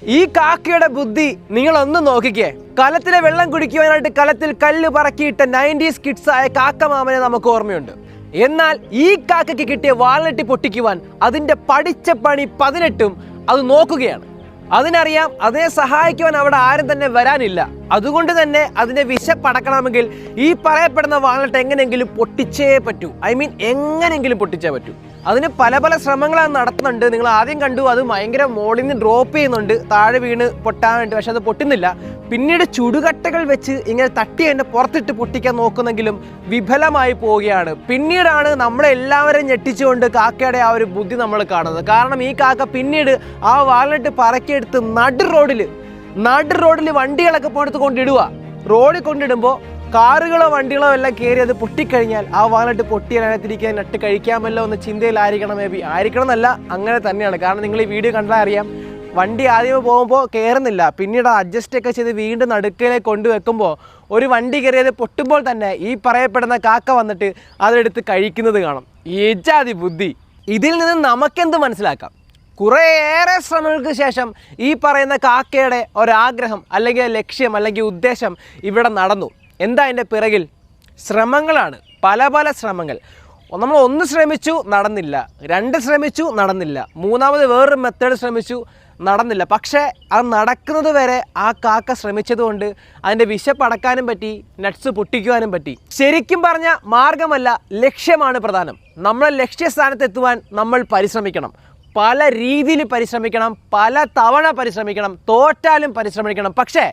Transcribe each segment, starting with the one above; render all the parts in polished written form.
ഈ കാക്കയുടെ ബുദ്ധി നിങ്ങളൊന്ന് നോക്കിക്കേ. കലത്തിലെ വെള്ളം കുടിക്കുവാനായിട്ട് കലത്തിൽ കല്ല് പറക്കിയിട്ട 90s കിഡ്സായ കാക്ക മാമനെ നമുക്ക് ഓർമ്മയുണ്ട്. എന്നാൽ ഈ കാക്കയ്ക്ക് കിട്ടിയ വാൾനട്ട് പൊട്ടിക്കുവാൻ അതിൻ്റെ പഠിച്ച പണി 18ഉം അത് നോക്കുകയാണ്. അതിനറിയാം അതിനെ സഹായിക്കുവാൻ അവിടെ ആരും തന്നെ വരാനില്ല. അതുകൊണ്ട് തന്നെ അതിൻ്റെ വിശപ്പടക്കണമെങ്കിൽ ഈ പറയപ്പെടുന്ന വാൾനട്ട് എങ്ങനെയെങ്കിലും പൊട്ടിച്ചേ പറ്റൂ. എങ്ങനെയെങ്കിലും പൊട്ടിച്ചേ പറ്റൂ. അതിന് പല പല ശ്രമങ്ങളാണ് നടത്തുന്നുണ്ട്. നിങ്ങൾ ആദ്യം കണ്ടു, അത് ഭയങ്കര മോളിൽ നിന്ന് ഡ്രോപ്പ് ചെയ്യുന്നുണ്ട്, താഴെ വീണ് പൊട്ടാനുണ്ട്. പക്ഷെ അത് പൊട്ടുന്നില്ല. പിന്നീട് ചുടുകട്ടകൾ വെച്ച് ഇങ്ങനെ തട്ടി അതിൻ്റെ പുറത്തിട്ട് പൊട്ടിക്കാൻ നോക്കുന്നെങ്കിലും വിഫലമായി പോവുകയാണ്. പിന്നീടാണ് നമ്മളെല്ലാവരും ഞെട്ടിച്ചുകൊണ്ട് കാക്കയുടെ ആ ഒരു ബുദ്ധി നമ്മൾ കാണുന്നത്. കാരണം ഈ കാക്ക പിന്നീട് ആ വാൾനട്ട് പറക്കിയെടുത്ത് നടു റോഡിൽ വണ്ടികളൊക്കെ പോയിട്ട് കൊണ്ടിടുക. റോഡിൽ കൊണ്ടിടുമ്പോൾ കാറുകളോ വണ്ടികളോ എല്ലാം കയറി അത് പൊട്ടിക്കഴിഞ്ഞാൽ ആ വാൾനട്ട് പൊട്ടിയതിനകത്തിരിക്കാൻ നട്ട് കഴിക്കാമല്ലോ എന്ന ചിന്തയിലായിരിക്കണം. ആയിരിക്കണം എന്നല്ല, അങ്ങനെ തന്നെയാണ്. കാരണം നിങ്ങൾ ഈ വീഡിയോ കണ്ടാൽ അറിയാം, വണ്ടി ആദ്യം പോകുമ്പോൾ കയറുന്നില്ല, പിന്നീട് അഡ്ജസ്റ്റ് ഒക്കെ ചെയ്ത് വീണ്ടും നടുക്കിലേക്ക് കൊണ്ടുവെക്കുമ്പോൾ ഒരു വണ്ടി കയറിയത് പൊട്ടുമ്പോൾ തന്നെ ഈ പറയപ്പെടുന്ന കാക്ക വന്നിട്ട് അതെടുത്ത് കഴിക്കുന്നത് കാണാം. ഏജാതി ബുദ്ധി. ഇതിൽ നിന്ന് നമുക്കെന്ത് മനസ്സിലാക്കാം? കുറേയേറെ ശ്രമങ്ങൾക്ക് ശേഷം ഈ പറയുന്ന കാക്കയുടെ ഒരാഗ്രഹം അല്ലെങ്കിൽ ലക്ഷ്യം അല്ലെങ്കിൽ ഉദ്ദേശം ഇവിടെ നടന്നു. എന്താ അതിൻ്റെ പിറകിൽ? ശ്രമങ്ങളാണ്, പല പല ശ്രമങ്ങൾ. നമ്മൾ 1 ശ്രമിച്ചു, നടന്നില്ല. 2 ശ്രമിച്ചു, നടന്നില്ല. 3ാമത് വേറൊരു മെത്തേഡ് ശ്രമിച്ചു, നടന്നില്ല. പക്ഷേ അത് നടക്കുന്നത് വരെ ആ കാക്ക ശ്രമിച്ചതുകൊണ്ട് അതിൻ്റെ വിശപ്പടക്കാനും പറ്റി, നട്ട്സ് പൊട്ടിക്കുവാനും പറ്റി. ശരിക്കും പറഞ്ഞ മാർഗമല്ല, ലക്ഷ്യമാണ് പ്രധാനം. നമ്മളെ ലക്ഷ്യസ്ഥാനത്തെത്തുവാൻ നമ്മൾ പരിശ്രമിക്കണം. പല രീതിയിൽ പരിശ്രമിക്കണം, പല തവണ പരിശ്രമിക്കണം, തോറ്റാലും പരിശ്രമിക്കണം. പക്ഷേ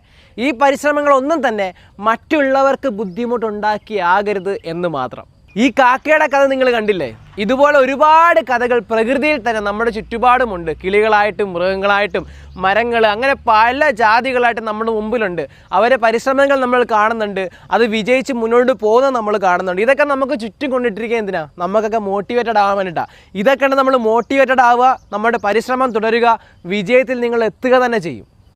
ഈ പരിശ്രമങ്ങളൊന്നും തന്നെ മറ്റുള്ളവർക്ക് ബുദ്ധിമുട്ടുണ്ടാക്കിയാകരുത് എന്ന് മാത്രം. ഈ കാക്കയുടെ കഥ നിങ്ങൾ കണ്ടില്ലേ? ഇതുപോലെ ഒരുപാട് കഥകൾ പ്രകൃതിയിൽ തന്നെ നമ്മുടെ ചുറ്റുപാടുമുണ്ട്. കിളികളായിട്ടും മൃഗങ്ങളായിട്ടും മരങ്ങൾ, അങ്ങനെ പല ജാതികളായിട്ടും നമ്മുടെ മുമ്പിലുണ്ട്. അവരെ പരിശ്രമങ്ങൾ നമ്മൾ കാണുന്നുണ്ട്, അത് വിജയിച്ച് മുന്നോട്ട് പോകുന്നത് നമ്മൾ കാണുന്നുണ്ട്. ഇതൊക്കെ നമുക്ക് ചുറ്റും കൊണ്ടിട്ടിരിക്കുക എന്തിനാ? നമുക്കൊക്കെ മോട്ടിവേറ്റഡ് ആവാൻ വേണ്ടിയിട്ടാണ്. ഇതൊക്കെ നമ്മൾ മോട്ടിവേറ്റഡ് ആവുക, നമ്മുടെ പരിശ്രമം തുടരുക, വിജയത്തിൽ നിങ്ങൾ എത്തുക തന്നെ ചെയ്യും.